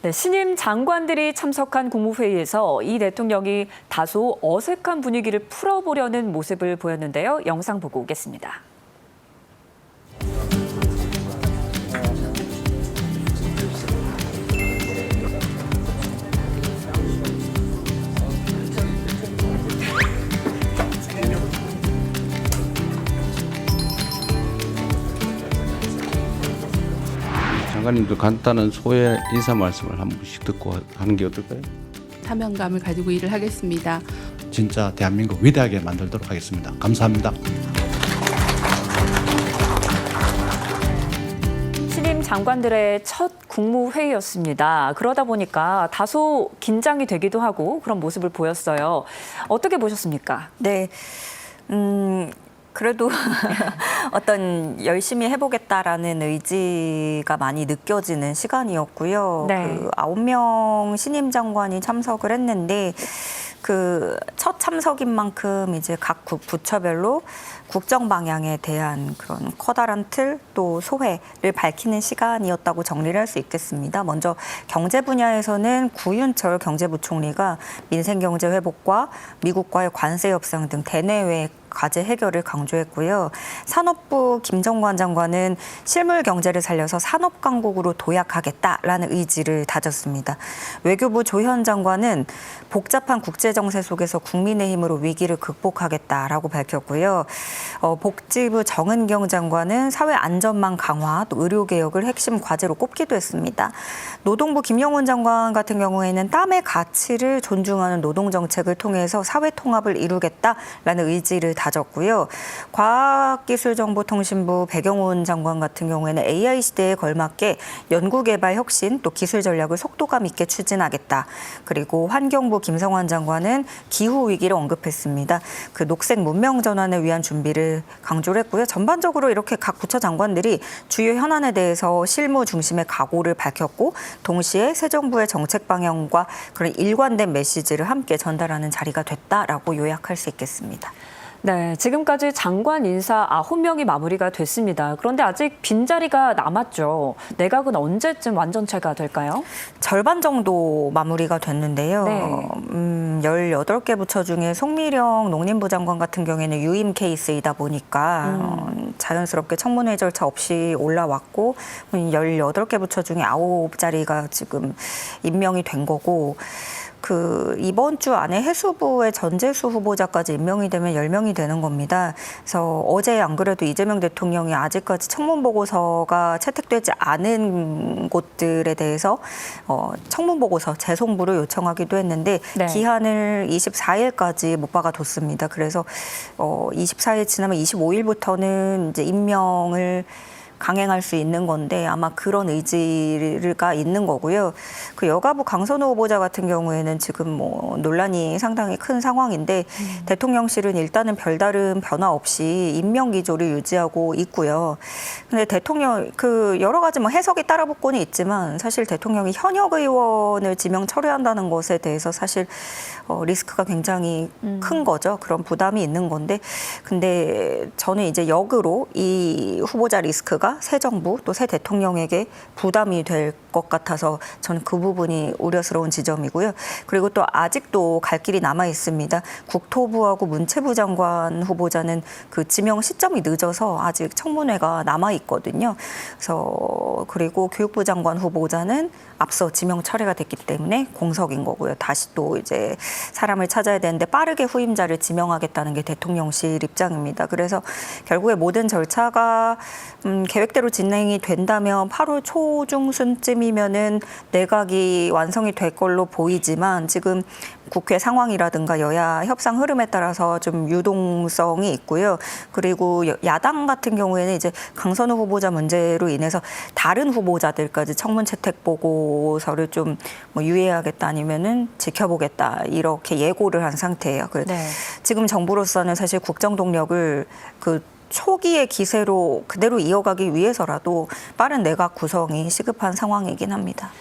네, 신임 장관들이 참석한 국무회의에서 이 대통령이 다소 어색한 분위기를 풀어보려는 모습을 보였는데요. 영상 보고 오겠습니다. 장관님도 간단한 소회 인사 말씀을 한 분씩 듣고 하는 게 어떨까요? 사명감을 가지고 일을 하겠습니다. 진짜 대한민국 위대하게 만들도록 하겠습니다. 감사합니다. 신임 장관들의 첫 국무회의였습니다. 그러다 보니까 다소 긴장이 되기도 하고 그런 모습을 보였어요. 어떻게 보셨습니까? 네. 그래도 어떤 열심히 해보겠다라는 의지가 많이 느껴지는 시간이었고요. 네. 9명 신임 장관이 참석을 했는데 그 첫 참석인 만큼 이제 각 부처별로 국정 방향에 대한 그런 커다란 틀 또 소회를 밝히는 시간이었다고 정리를 할 수 있겠습니다. 먼저 경제 분야에서는 구윤철 경제부총리가 민생 경제 회복과 미국과의 관세 협상 등 대내외 과제 해결을 강조했고요. 산업부 김정관 장관은 실물 경제를 살려서 산업 강국으로 도약하겠다라는 의지를 다졌습니다. 외교부 조현 장관은 복잡한 국제 정세 속에서 국민의힘으로 위기를 극복하겠다라고 밝혔고요. 복지부 정은경 장관은 사회 안전망 강화, 또 의료 개혁을 핵심 과제로 꼽기도 했습니다. 노동부 김영훈 장관 같은 경우에는 땀의 가치를 존중하는 노동 정책을 통해서 사회 통합을 이루겠다라는 의지를 다졌고요. 과학기술정보통신부 배경훈 장관 같은 경우에는 AI 시대에 걸맞게 연구개발 혁신 또 기술 전략을 속도감 있게 추진하겠다. 그리고 환경부 김성환 장관은 기후 위기를 언급했습니다. 그 녹색 문명 전환을 위한 준비를 강조를 했고요. 전반적으로 이렇게 각 부처 장관들이 주요 현안에 대해서 실무 중심의 각오를 밝혔고 동시에 새 정부의 정책 방향과 그런 일관된 메시지를 함께 전달하는 자리가 됐다라고 요약할 수 있겠습니다. 네, 지금까지 장관 인사 9명이 마무리가 됐습니다. 그런데 아직 빈자리가 남았죠. 내각은 언제쯤 완전체가 될까요? 절반 정도 마무리가 됐는데요. 네. 18개 부처 중에 송미령 농림부 장관 같은 경우에는 유임 케이스이다 보니까 자연스럽게 청문회 절차 없이 올라왔고 18개 부처 중에 9자리가 지금 임명이 된 거고 그 이번 주 안에 해수부의 전재수 후보자까지 임명이 되면 10명이 되는 겁니다. 그래서 어제 안 그래도 이재명 대통령이 아직까지 청문 보고서가 채택되지 않은 곳들에 대해서 청문 보고서 재송부를 요청하기도 했는데 네. 기한을 24일까지 못 박아뒀습니다. 그래서 24일 지나면 25일부터는 이제 임명을 강행할 수 있는 건데 아마 그런 의지가 있는 거고요. 그 여가부 강선우 후보자 같은 경우에는 지금 뭐 논란이 상당히 큰 상황인데 대통령실은 일단은 별다른 변화 없이 임명 기조를 유지하고 있고요. 근데 대통령 그 여러 가지 뭐 해석이 따라붙고는 있지만 사실 대통령이 현역 의원을 지명 철회한다는 것에 대해서 사실 리스크가 굉장히 큰 거죠. 그런 부담이 있는 건데 근데 저는 이제 역으로 이 후보자 리스크가 새 정부 또 새 대통령에게 부담이 될 것 같아서 저는 그 부분이 우려스러운 지점이고요. 그리고 또 아직도 갈 길이 남아 있습니다. 국토부하고 문체부 장관 후보자는 그 지명 시점이 늦어서 아직 청문회가 남아 있거든요. 그래서 그리고 교육부 장관 후보자는 앞서 지명 철회가 됐기 때문에 공석인 거고요. 다시 또 이제 사람을 찾아야 되는데 빠르게 후임자를 지명하겠다는 게 대통령실 입장입니다. 그래서 결국에 모든 절차가 계획대로 진행이 된다면 8월 초중순쯤이면은 내각이 완성이 될 걸로 보이지만 지금 국회 상황이라든가 여야 협상 흐름에 따라서 좀 유동성이 있고요. 그리고 야당 같은 경우에는 이제 강선우 후보자 문제로 인해서 다른 후보자들까지 청문 채택 보고서를 좀 뭐 유예하겠다 아니면은 지켜보겠다 이렇게 예고를 한 상태예요. 네. 지금 정부로서는 사실 국정 동력을 그 초기의 기세로 그대로 이어가기 위해서라도 빠른 내각 구성이 시급한 상황이긴 합니다.